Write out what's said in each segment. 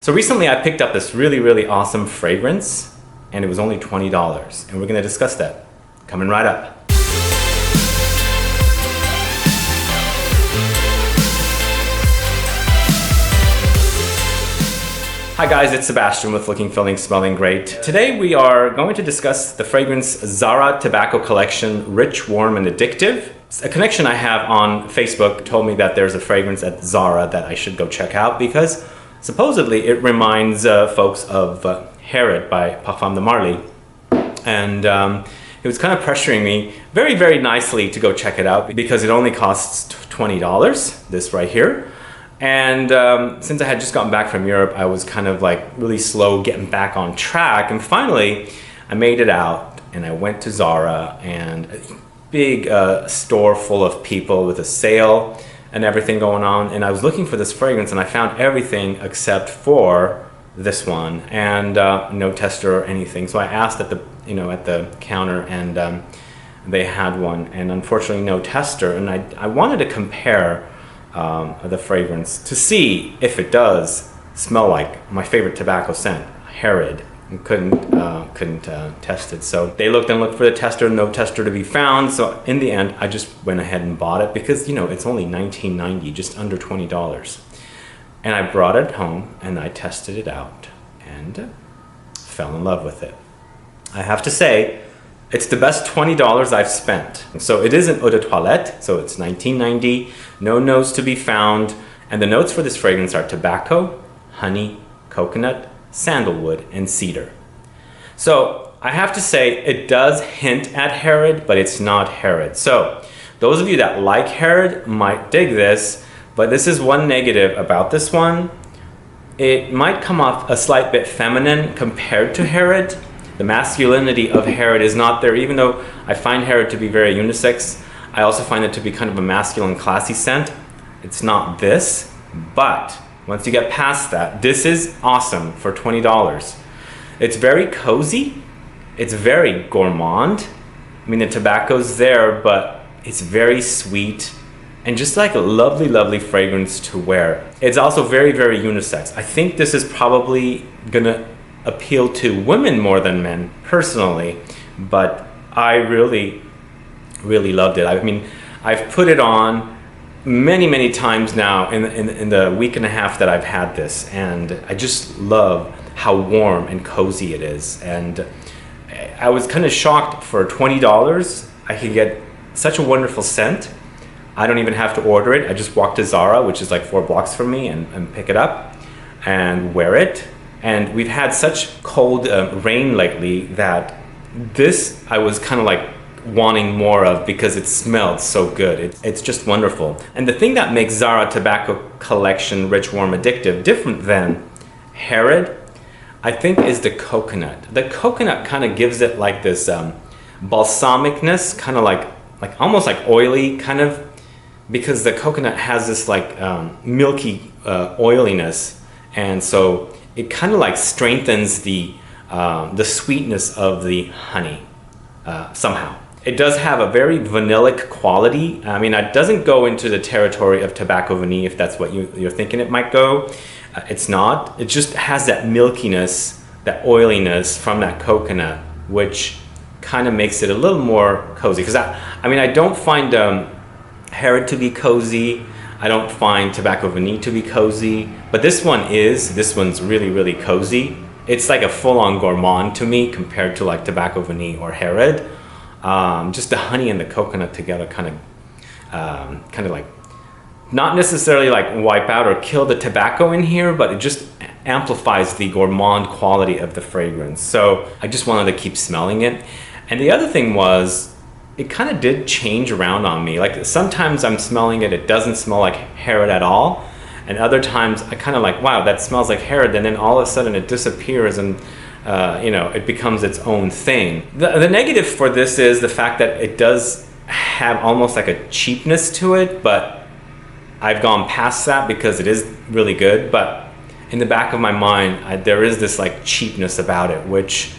So recently I picked up this really awesome fragrance and it was only $20, and we're gonna discuss that coming right up. Hi guys, it's Sebastian with Looking, Feeling, Smelling Great. Today we are going to discuss the fragrance Zara Tobacco Collection Rich, Warm, and Addictive. A connection I have on Facebook told me that there's a fragrance at Zara that I should go check out because supposedly it reminds folks of Herod by Parfum De Marly. And it was kind of pressuring me very nicely to go check it out because it only costs $20, this right here. And since I had just gotten back from Europe, I was kind of like really slow getting back on track. And finally, I made it out and I went to Zara, and a big store full of people with a sale and everything going on. And I was looking for this fragrance and I found everything except for this one, and no tester or anything. So I asked at the at the counter, and they had one, and unfortunately no tester. And I wanted to compare the fragrance to see if it does smell like my favorite tobacco scent, Herod. And couldn't test it. So they looked for the tester, no tester to be found. So in the end, I just went ahead and bought it because it's only $19.90, just under $20. And I brought it home and I tested it out and fell in love with it. I have to say, it's the best $20 I've spent. So it is an eau de toilette, so it's $19.90, no notes to be found, and the notes for this fragrance are tobacco, honey, coconut, sandalwood, and cedar. So I have to say it does hint at Herod, but it's not Herod. So those of you that like Herod might dig this, but this is one negative about this one. It might come off a slight bit feminine compared to Herod. The masculinity of Herod is not there, even though I find Herod to be very unisex. I also find it to be kind of a masculine, classy scent. It's not this, but once you get past that, this is awesome for $20. It's very cozy. It's very gourmand. I mean, the tobacco's there, but it's very sweet and just like a lovely fragrance to wear. It's also very unisex. I think this is probably gonna appeal to women more than men personally, but I really loved it. I mean, I've put it on many times now in the week and a half that I've had this, and I just love how warm and cozy it is. And I was kind of shocked for $20 I could get such a wonderful scent. I don't even have to order it. I just walk to Zara, which is like 4 blocks from me, and pick it up and wear it. And we've had such cold rain lately that this I was kind of like wanting more of because it smelled so good. It's just wonderful. And the thing that makes Zara Tobacco Collection Rich, Warm, Addictive different than Herod, I think, is the coconut. The coconut kind of gives it like this balsamicness, kind of like almost like oily kind of, because the coconut has this like milky oiliness, and so it kind of like strengthens the sweetness of the honey somehow. It does have a very vanillic quality. I mean, it doesn't go into the territory of Tobacco Vanille if that's what you're thinking it might go. It's not. It just has that milkiness, that oiliness from that coconut, which kind of makes it a little more cozy. Because I mean, I don't find Herod to be cozy. I don't find Tobacco Vanille to be cozy, but this one's really cozy. It's like a full-on gourmand to me compared to like Tobacco Vanille or Herod. Just the honey and the coconut together kind of like, not necessarily like wipe out or kill the tobacco in here, but it just amplifies the gourmand quality of the fragrance. So I just wanted to keep smelling it. And the other thing was, it kind of did change around on me. Like sometimes I'm smelling it, it doesn't smell like Herod at all. And other times I kind of like, wow, that smells like Herod. And then all of a sudden it disappears and it becomes its own thing. The negative for this is the fact that it does have almost like a cheapness to it, but I've gone past that because it is really good. But in the back of my mind, there is this like cheapness about it, which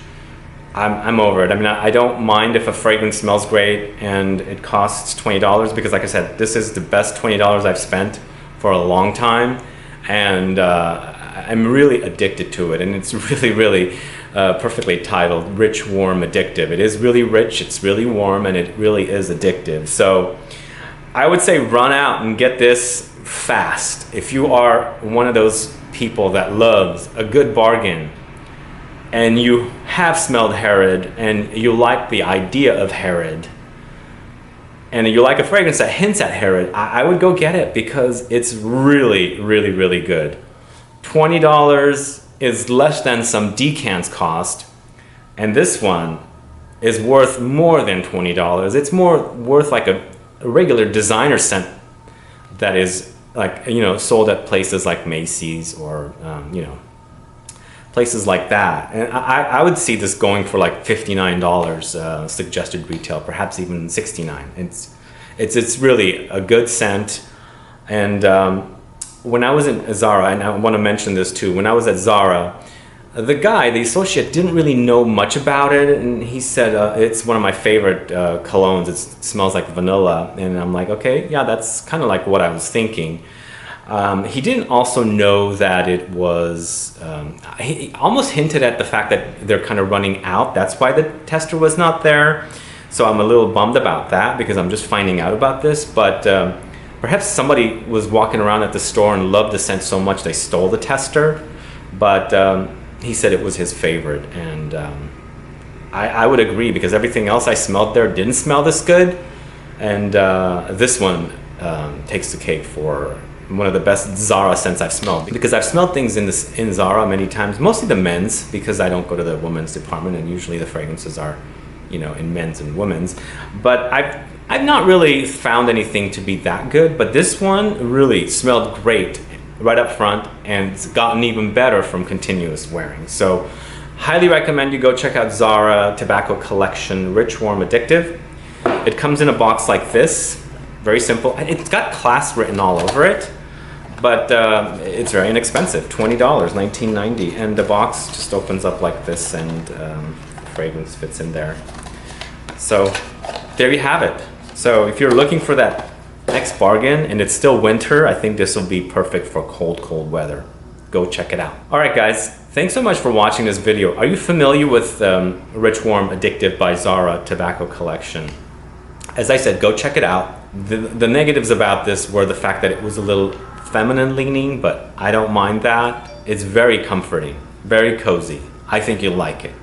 I'm over it. I mean, I don't mind if a fragrance smells great and it costs $20 because, like I said, this is the best $20 I've spent for a long time. And I'm really addicted to it, and it's really perfectly titled Rich, Warm, Addictive. It is really rich, it's really warm, and it really is addictive. So I would say run out and get this fast. If you are one of those people that loves a good bargain, and you have smelled Herod, and you like the idea of Herod, and you like a fragrance that hints at Herod, I would go get it, because it's really good. $20 is less than some decants cost, and this one is worth more than $20. It's more worth like a regular designer scent that is like, you know, sold at places like Macy's or you know, places like that. And I would see this going for like $59 suggested retail, perhaps even $69. It's really a good scent. And when I was in Zara, and I want to mention this too, when I was at Zara, the associate, didn't really know much about it, and he said it's one of my favorite colognes. It smells like vanilla, and I'm like, okay, yeah, that's kind of like what I was thinking. He didn't also know that it was, he almost hinted at the fact that they're kind of running out. That's why the tester was not there. So I'm a little bummed about that, because I'm just finding out about this. But perhaps somebody was walking around at the store and loved the scent so much they stole the tester. But he said it was his favorite. And I would agree, because everything else I smelled there didn't smell this good. And this one takes the cake for one of the best Zara scents I've smelled, because I've smelled things in Zara many times, mostly the men's, because I don't go to the women's department, and usually the fragrances are, you know, in men's and women's. But I've not really found anything to be that good, but this one really smelled great right up front, and it's gotten even better from continuous wearing. So highly recommend you go check out Zara Tobacco Collection Rich, Warm, Addictive. It comes in a box like this, very simple. It's got class written all over it. But it's very inexpensive, $20, $19.90, and the box just opens up like this, and fragrance fits in there. So there you have it. So if you're looking for that next bargain, and it's still winter, I think this will be perfect for cold weather. Go check it out. All right, guys, thanks so much for watching this video. Are you familiar with Rich, Warm, Addictive by Zara Tobacco Collection? As I said, go check it out. The negatives about this were the fact that it was a little feminine leaning, but I don't mind that. It's very comforting, very cozy. I think you'll like it.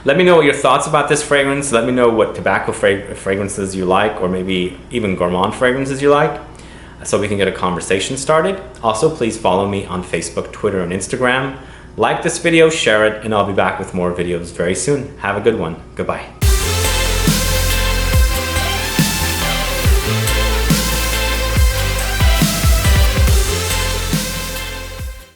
Let me know your thoughts about this fragrance. Let me know what tobacco fragrances you like, or maybe even gourmand fragrances you like, so we can get a conversation started. Also, please follow me on Facebook, Twitter, and Instagram. Like this video, share it, and I'll be back with more videos very soon. Have a good one. Goodbye.